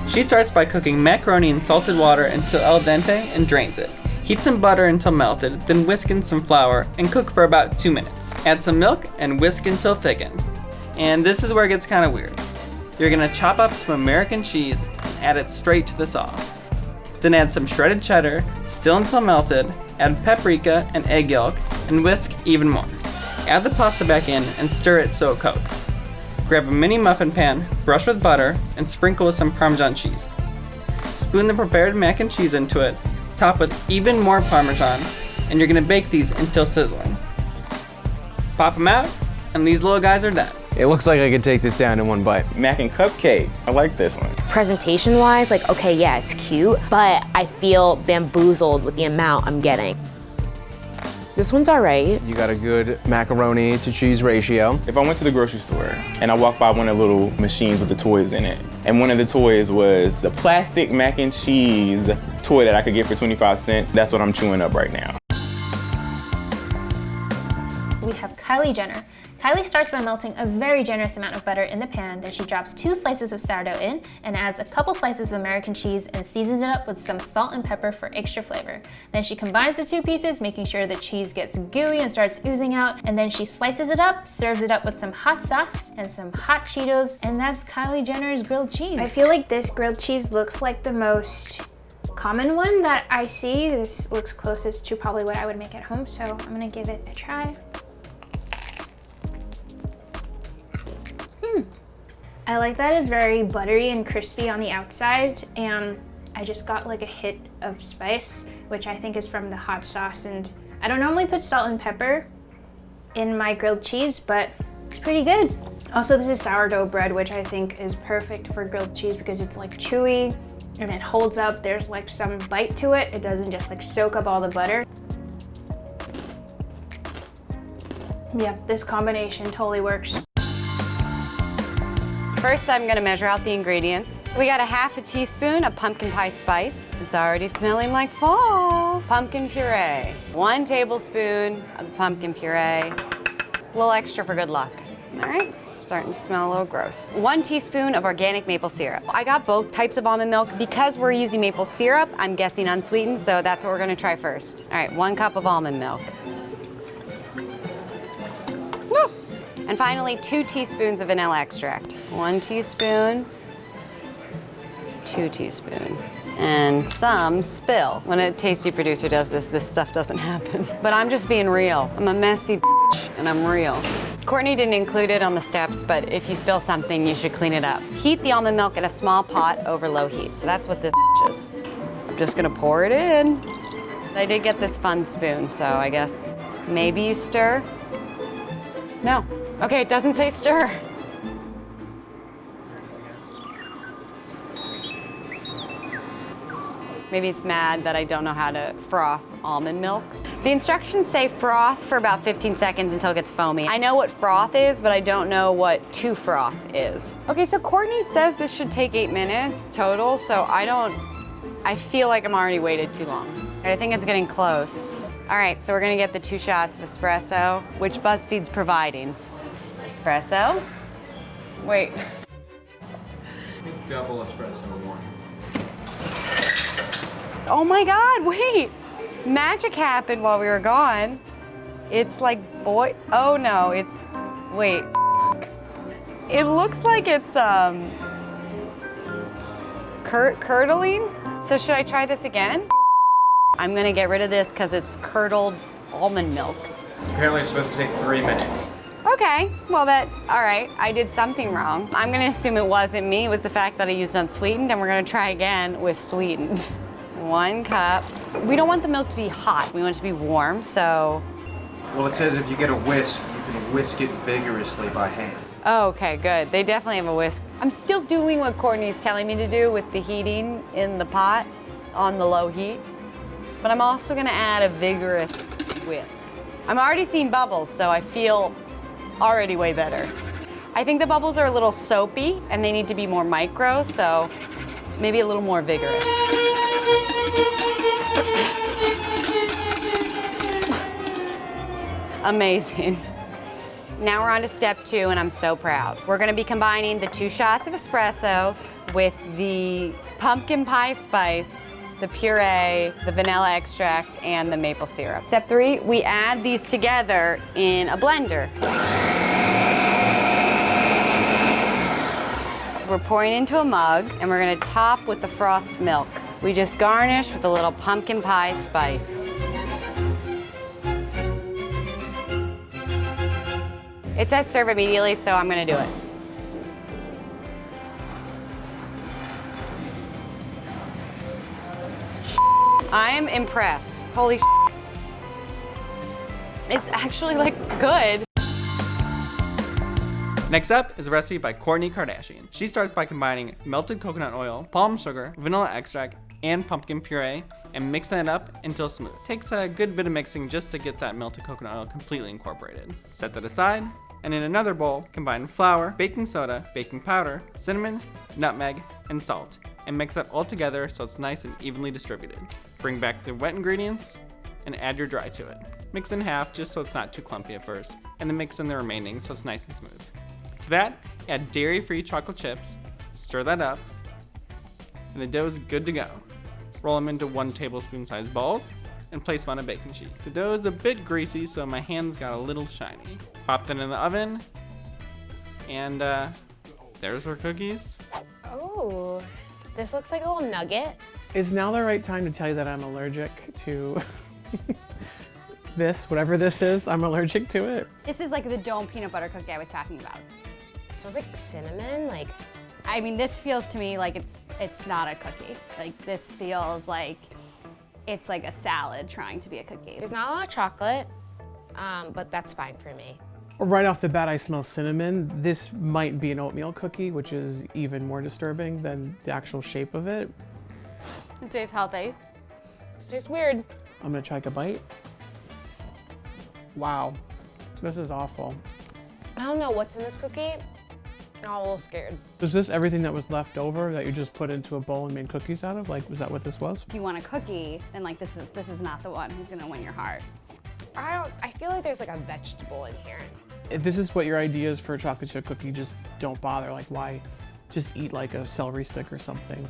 She starts by cooking macaroni in salted water until al dente and drains it. Heat some butter until melted, then whisk in some flour and cook for about 2 minutes. Add some milk and whisk until thickened. And this is where it gets kind of weird. You're gonna chop up some American cheese and add it straight to the sauce. Then add some shredded cheddar, still until melted, add paprika and egg yolk, and whisk even more. Add the pasta back in and stir it so it coats. Grab a mini muffin pan, brush with butter, and sprinkle with some Parmesan cheese. Spoon the prepared mac and cheese into it, top with even more Parmesan, and you're gonna bake these until sizzling. Pop them out, and these little guys are done. It looks like I could take this down in one bite. Mac and cupcake, I like this one. Presentation-wise, like, okay, yeah, it's cute, but I feel bamboozled with the amount I'm getting. This one's all right. You got a good macaroni to cheese ratio. If I went to the grocery store and I walked by one of the little machines with the toys in it, and one of the toys was the plastic mac and cheese toy that I could get for 25 cents, that's what I'm chewing up right now. We have Kylie Jenner. Kylie starts by melting a very generous amount of butter in the pan, then she drops 2 slices of sourdough in and adds a couple slices of American cheese and seasons it up with some salt and pepper for extra flavor. Then she combines the 2 pieces, making sure the cheese gets gooey and starts oozing out, and then she slices it up, serves it up with some hot sauce and some hot Cheetos, and that's Kylie Jenner's grilled cheese. I feel like this grilled cheese looks like the most common one that I see. This looks closest to probably what I would make at home, so I'm gonna give it a try. I like that it's very buttery and crispy on the outside, and I just got like a hit of spice, which I think is from the hot sauce, and I don't normally put salt and pepper in my grilled cheese, but it's pretty good. Also, this is sourdough bread, which I think is perfect for grilled cheese because it's like chewy and it holds up. There's like some bite to it. It doesn't just like soak up all the butter. Yeah, this combination totally works. First, I'm gonna measure out the ingredients. We got a ½ teaspoon of pumpkin pie spice. It's already smelling like fall. Pumpkin puree. 1 tablespoon of the pumpkin puree. A little extra for good luck. All right, starting to smell a little gross. 1 teaspoon of organic maple syrup. I got both types of almond milk. Because we're using maple syrup, I'm guessing unsweetened, so that's what we're gonna try first. All right, 1 cup of almond milk. Woo! And finally, 2 teaspoons of vanilla extract. 1 teaspoon, 2 teaspoons, and some spill. When a tasty producer does this, this stuff doesn't happen. But I'm just being real. I'm a messy bitch, and I'm real. Courtney didn't include it on the steps, but if you spill something, you should clean it up. Heat the almond milk in a small pot over low heat. So that's what this is. I'm just gonna pour it in. I did get this fun spoon, so I guess maybe you stir. No. Okay, it doesn't say stir. Maybe it's mad that I don't know how to froth almond milk. The instructions say froth for about 15 seconds until it gets foamy. I know what froth is, but I don't know what to froth is. Okay, so Courtney says this should take 8 minutes total, so I feel like I'm already waited too long. I think it's getting close. All right, so we're gonna get the 2 shots of espresso, which BuzzFeed's providing. Espresso. Wait. Double espresso 1. Oh my God, wait. Magic happened while we were gone. It's like oh no, it's, wait. It looks like it's curdling. So should I try this again? I'm gonna get rid of this because it's curdled almond milk. Apparently it's supposed to take 3 minutes. Okay, well all right, I did something wrong. I'm gonna assume it wasn't me, it was the fact that I used unsweetened, and we're gonna try again with sweetened. 1 cup. We don't want the milk to be hot, we want it to be warm, so. Well, it says if you get a whisk, you can whisk it vigorously by hand. Oh, okay, good. They definitely have a whisk. I'm still doing what Courtney's telling me to do with the heating in the pot on the low heat, but I'm also gonna add a vigorous whisk. I'm already seeing bubbles, so I feel already way better. I think the bubbles are a little soapy and they need to be more micro, so maybe a little more vigorous. Amazing. Now we're on to step 2, and I'm so proud. We're gonna be combining the 2 shots of espresso with the pumpkin pie spice, the puree, the vanilla extract, and the maple syrup. Step 3, we add these together in a blender. We're pouring into a mug, and we're gonna top with the frothed milk. We just garnish with a little pumpkin pie spice. It says serve immediately, so I'm gonna do it. I am impressed. Holy It's actually like good. Next up is a recipe by Kourtney Kardashian. She starts by combining melted coconut oil, palm sugar, vanilla extract, and pumpkin puree, and mixing it up until smooth. Takes a good bit of mixing just to get that melted coconut oil completely incorporated. Set that aside, and in another bowl, combine flour, baking soda, baking powder, cinnamon, nutmeg, and salt, and mix that all together so it's nice and evenly distributed. Bring back the wet ingredients, and add your dry to it. Mix in half just so it's not too clumpy at first, and then mix in the remaining so it's nice and smooth. To that, add dairy-free chocolate chips, stir that up, and the dough is good to go. Roll them into 1 tablespoon sized balls and place them on a baking sheet. The dough is a bit greasy, so my hands got a little shiny. Pop that in the oven, and there's our cookies. Oh, this looks like a little nugget. Is now the right time to tell you that I'm allergic to this, whatever this is? I'm allergic to it. This is like the dome peanut butter cookie I was talking about. It smells like cinnamon, like. I mean, this feels to me like it's not a cookie. Like this feels like it's like a salad trying to be a cookie. There's not a lot of chocolate, but that's fine for me. Right off the bat, I smell cinnamon. This might be an oatmeal cookie, which is even more disturbing than the actual shape of it. It tastes healthy. It tastes weird. I'm gonna take a bite. Wow, this is awful. I don't know what's in this cookie. I'm a little scared. Is this everything that was left over that you just put into a bowl and made cookies out of? Like, was that what this was? If you want a cookie, then like this is not the one who's gonna win your heart. I feel like there's like a vegetable in here. If this is what your idea is for a chocolate chip cookie, just don't bother. Like, why? Just eat like a celery stick or something.